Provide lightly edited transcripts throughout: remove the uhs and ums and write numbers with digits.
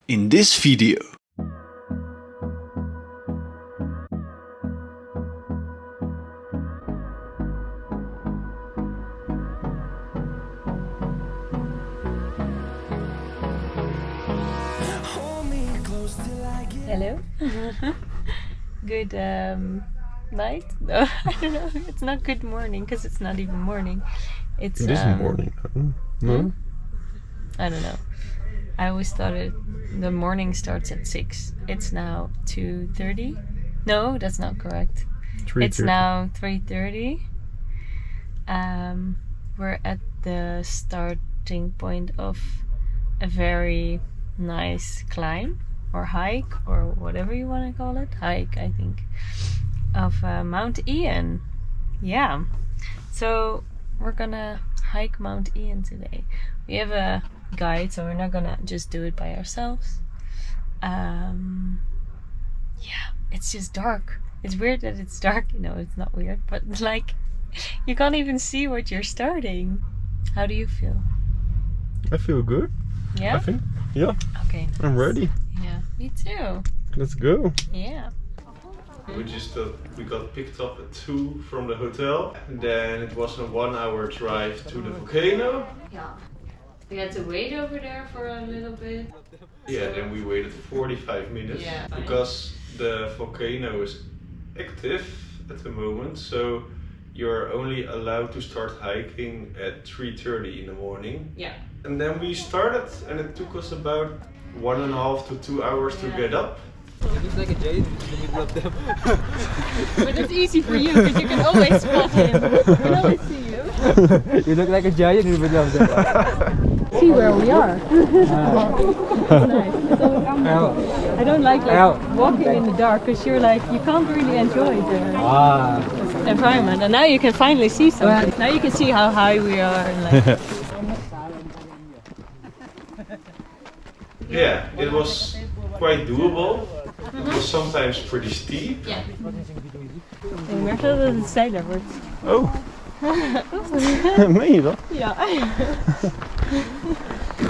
in this video. Hello. Good night? No, I don't know. It's not good morning because it's not even morning. It is morning. No? I don't know. I always thought the morning starts at 6. It's now 2:30. No, that's not correct. 3:30. It's now 3:30. We're at the starting point of a very nice climb or hike or whatever you want to call it. Hike, I think, of Mount Ijen. Yeah. So we're gonna hike Mount Ijen today. We have a guide, so we're not gonna just do it by ourselves. Yeah, it's just dark. It's weird that it's dark. You know, it's not weird, but like you can't even see what you're starting. How do you feel? I feel good. Yeah? I think. Yeah. Okay. Nice. I'm ready. Yeah, me too. Let's go. Yeah. We got picked up at 2 from the hotel, and then it was a 1-hour drive to the volcano. Yeah. We had to wait over there for a little bit. Yeah, then we waited 45 minutes because the volcano is active at the moment, so you're only allowed to start hiking at 3:30 in the morning. Yeah. And then we started, and it took us about 1.5 to 2 hours to get up. It looks like a giant in the middle of them. But it's easy for you because you can always spot him. We can always see you. You look like a giant in the middle of them. See where we are. It's nice. I don't like walking in the dark because you're like you can't really enjoy the environment. And now you can finally see something. Now you can see how high we are. And like. Yeah, it was quite doable. It was sometimes pretty steep. Ja. Ik merk dat het een zeiler wordt. Oh. Meen je dat? Ja.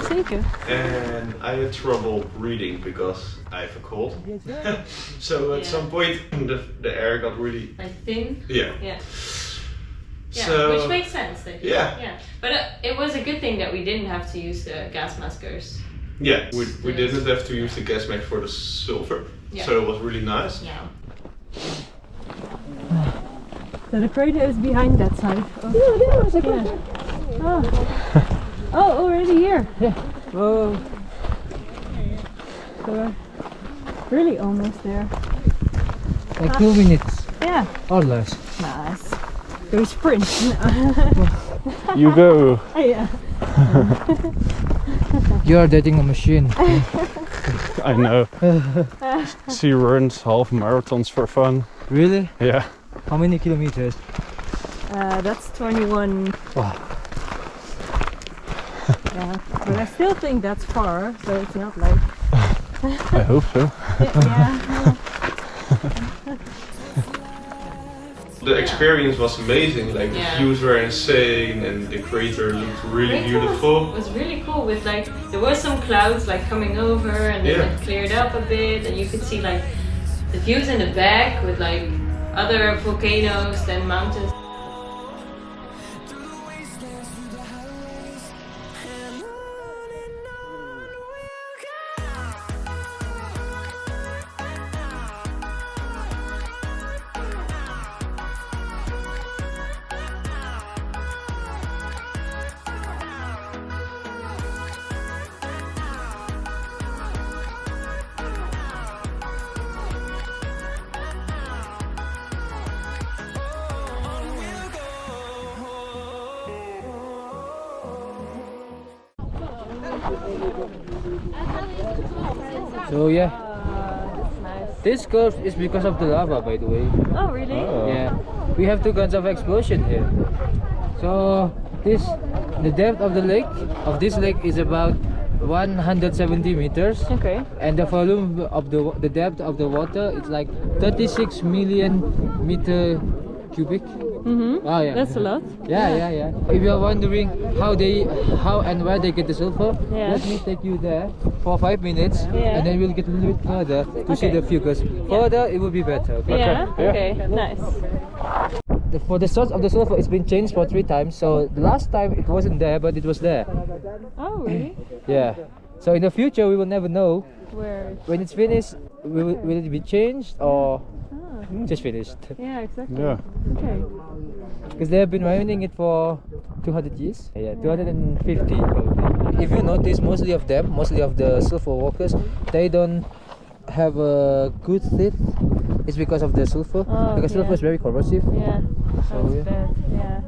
Zeker. And I had trouble breathing because I have a cold. So at some point the air got really Like thin. Yeah. Yeah. So, which makes sense. I think. Yeah. Yeah. But it was a good thing that we didn't have to use the gas maskers. Yeah, we didn't have to use the gas mask for the sulfur, so it was really nice. Yeah. So the crater is behind that side. Oh, there was a crater. Oh, already here. Yeah. Whoa. So we're really almost there. Like 2 minutes. Yeah. Or less. Nice. Go sprint. You go. Yeah. You are dating a machine. I know. She runs half marathons for fun. Really? Yeah. How many kilometers? That's 21. Wow. Yeah, but I still think that's far, so it's not like. I hope so. Yeah. The experience was amazing, like the views were insane and the crater looked really beautiful. It was really cool with like, there were some clouds like coming over and then it cleared up a bit and you could see like the views in the back with like other volcanoes and mountains. So yeah. That's nice. This curve is because of the lava, by the way. Oh really? Yeah. We have 2 kinds of explosion here. So the depth of this lake is about 170 meters. Okay. And the volume of the depth of the water is like 36 million meter cubic. Oh yeah. That's a lot. Yeah. If you are wondering how and where they get the sulfur, Yeah. let me take you there for 5 minutes, Yeah. and then we'll get a little bit further to see the view. Cause further it will be better. Okay? Yeah. Okay. Nice. For the source of the sulfur, it's been changed for 3 times. So the last time it wasn't there, but it was there. Oh really? Yeah. So in the future, we will never know Where? when it's finished. Will it be changed or Oh. just finished? Yeah. Exactly. Yeah. Okay. Because they have been mining it for 200 years. Yeah, 250 probably. If you notice, mostly of the sulfur workers, they don't have a good teeth. It's because of the sulfur. Oh, Because sulfur is very corrosive. Yeah. So, That's yeah. bad. Yeah.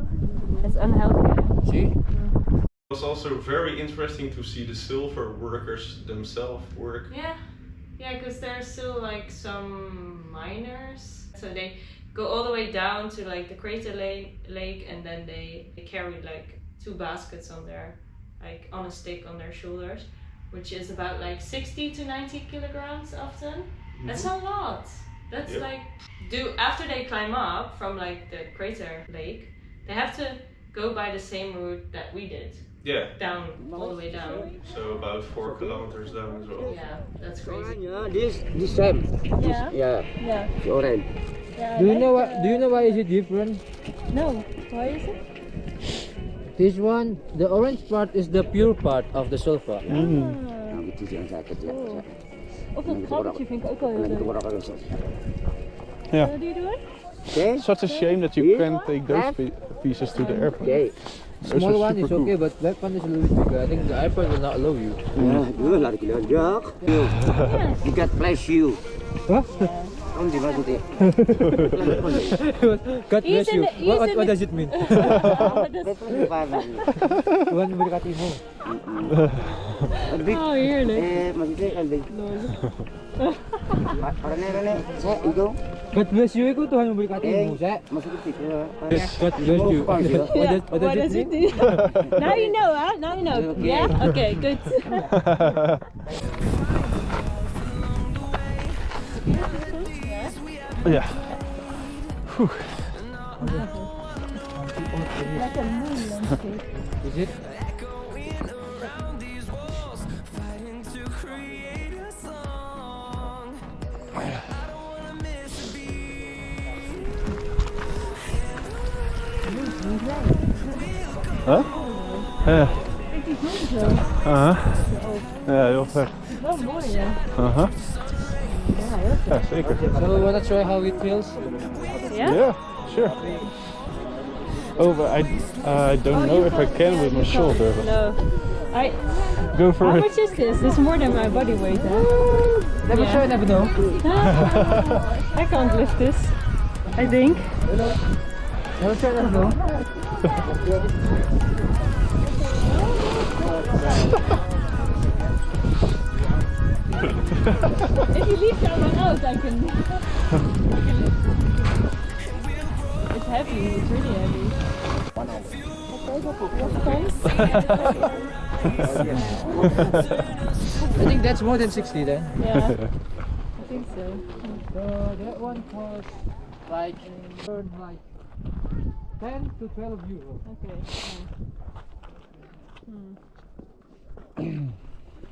It's unhealthy. See? It was also very interesting to see the silver workers themselves work. Yeah. Yeah, because there's still like some miners. So they go all the way down to like the crater lake and then they carry like 2 baskets on on a stick on their shoulders, which is about like 60 to 90 kilograms often. That's a lot. That's Yep. like after they climb up from like the crater lake, they have to go by the same route that we did. Yeah, Down, all the way down. so about 4 kilometers down as well. Yeah, that's crazy. This same. Yeah. Yeah, Yeah. the orange. Yeah. Do you know why is it different? No. Why is it? This one, the orange part is the pure part of the sulfur. Nou, het is een zaken. Of dat krabbeltje vind ik ook wel heel leuk. Yeah. What do you do? Okay. Such a shame that you can't take those pieces to the airport. Okay. Those Small are one is super okay, cool. but that one is a little bit bigger. I think the airport will not allow you. Ja, laat ik jullie aan. You got flash you. Huh? Om die wat doet hij? God bless you. What does it mean? Dat was een paar maanden. Tuhan memberkatimu. Oh, heerlijk. Maksudnya kan ding. Rene, saya itu. God bless you itu Tuhan memberkatimu. Saya Maksudnya itu. God bless you. What does it mean? Now you know, huh? Now you know. Okay. Yeah? Okay, good. Yeah. Whew. Like a moon landscape. Is it? Huh? Ja. Ja, heel vet. Wel mooi, ja. Ja, zeker. So you wanna try how it feels? Yeah? Yeah, sure. Oh, but I don't know if I can with my shoulder. But No. go for How it. much is this? This is more than my body weight, huh? Never Yeah. try, never know. I can't lift this, I think. Never try, never know. If you leave that one out, I can lift it. It's heavy, it's really heavy. I think that's more than 60 then. Yeah, I think so. That one costs like 10 to 12 euro. Okay.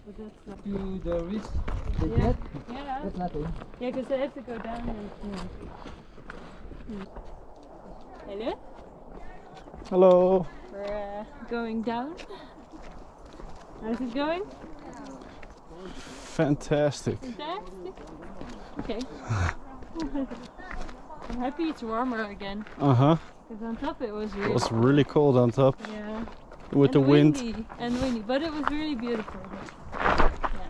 But that's not... To the wrist, the Yeah. jet, Yeah. that's nothing. Yeah, because I have to go down and... Hello? Hello. We're going down. How's it going? Fantastic. Fantastic. Okay. I'm happy it's warmer again. Uh-huh. Because on top it was It really... was really cold on top Yeah. with the And wind. windy, and windy, but it was really beautiful.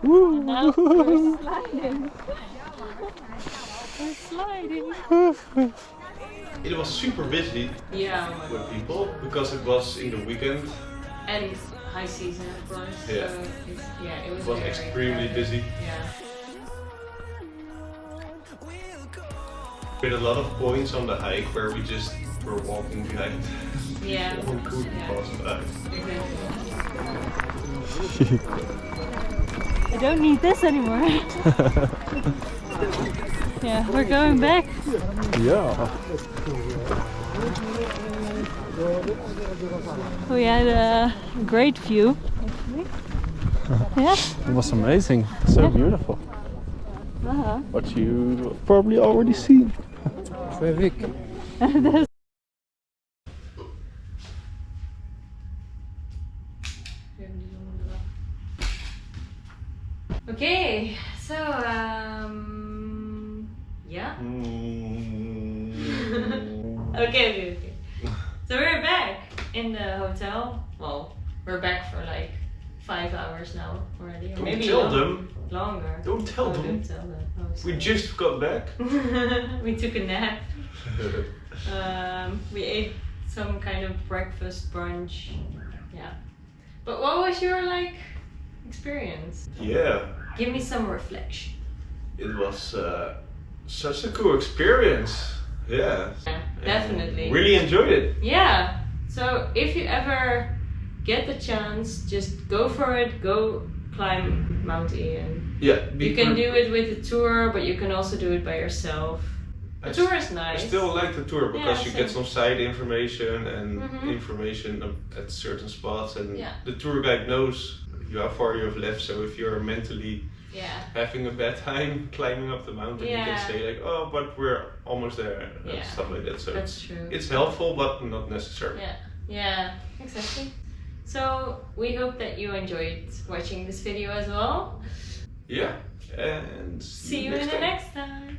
Woo! And now we're sliding. We're sliding. It was super busy Yeah. with people because it was in the weekend. And high season, of course. Yeah. So it was It was very extremely busy Yeah. with a lot of points on the hike where we just were walking behind. Yeah. We couldn't Yeah. pass by. Exactly. I don't need this anymore. Yeah, we're going back. Yeah. We had a great view, actually. Yeah. It was amazing. So beautiful. Uh-huh. What you probably already seen. Very big. Okay, so yeah. Okay. So we're back in the hotel. Well, we're back for like 5 hours now already, or Don't maybe tell them. longer. Don't tell them. Don't tell them. Oh, We sorry. just got back. We took a nap. We ate some kind of breakfast brunch. Yeah. But what was your like experience? Yeah, Give me some reflection. it was such a cool experience. Yeah. Yeah, definitely. Really enjoyed it. Yeah. So if you ever get the chance, just go for it. Go climb Mount Ijen. Yeah. You can do it with a tour, but you can also do it by yourself. The tour is I nice. still like the tour because Yeah, you same. get some side information and Mhm. information at certain spots, and Yeah. the tour guide knows how far you have left. So if you're mentally Yeah. having a bad time climbing up the mountain, you Yeah. can say like, "Oh, but we're almost there," and Yeah. stuff like that. So That's true. it's helpful, but not necessary. Yeah, yeah, exactly. So we hope that you enjoyed watching this video as well. Yeah. And See you in the time. next time.